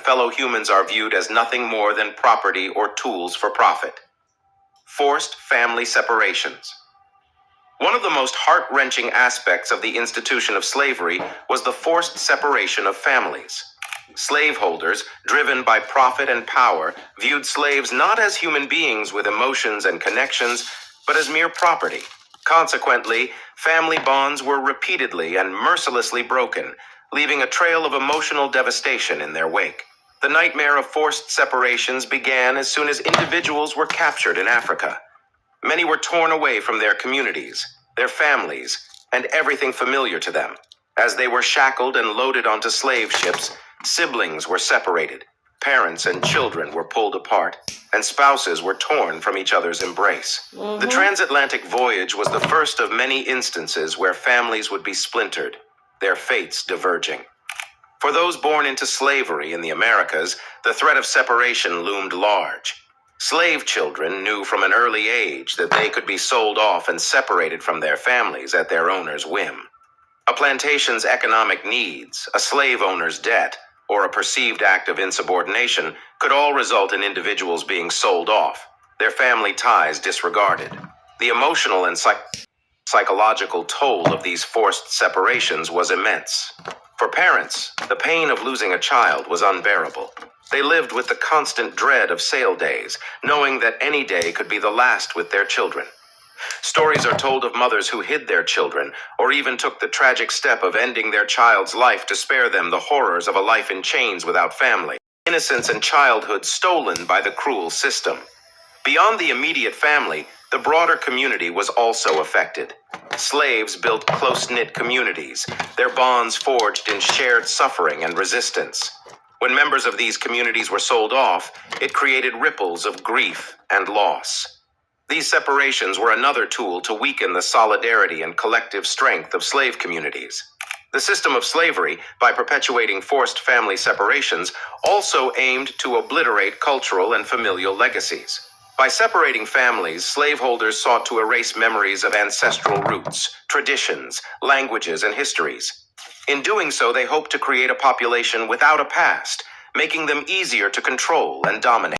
fellow humans are viewed as nothing more than property or tools for profit. Forced family separations. One of the most heart-wrenching aspects of the institution of slavery was the forced separation of families. Slaveholders, driven by profit and power, viewed slaves not as human beings with emotions and connections, but as mere property. Consequently, family bonds were repeatedly and mercilessly broken, leaving a trail of emotional devastation in their wake. The nightmare of forced separations began as soon as individuals were captured in Africa. Many were torn away from their communities, their families, and everything familiar to them. As they were shackled and loaded onto slave ships, siblings were separated, parents and children were pulled apart, and spouses were torn from each other's embrace. The transatlantic voyage was the first of many instances where families would be splintered, their fates diverging. For those born into slavery in the Americas, the threat of separation loomed large. Slave children knew from an early age that they could be sold off and separated from their families at their owner's whim. A plantation's economic needs, a slave owner's debt, or a perceived act of insubordination could all result in individuals being sold off, their family ties disregarded. The emotional and psychological toll of these forced separations was immense. For parents, the pain of losing a child was unbearable. They lived with the constant dread of sale days, knowing that any day could be the last with their children. Stories are told of mothers who hid their children, or even took the tragic step of ending their child's life to spare them the horrors of a life in chains without family. Innocence and childhood stolen by the cruel system. Beyond the immediate family, the broader community was also affected. Slaves built close-knit communities, their bonds forged in shared suffering and resistance. When members of these communities were sold off, it created ripples of grief and loss. These separations were another tool to weaken the solidarity and collective strength of slave communities. The system of slavery, by perpetuating forced family separations, also aimed to obliterate cultural and familial legacies. By separating families, slaveholders sought to erase memories of ancestral roots, traditions, languages, and histories. In doing so, they hoped to create a population without a past, making them easier to control and dominate.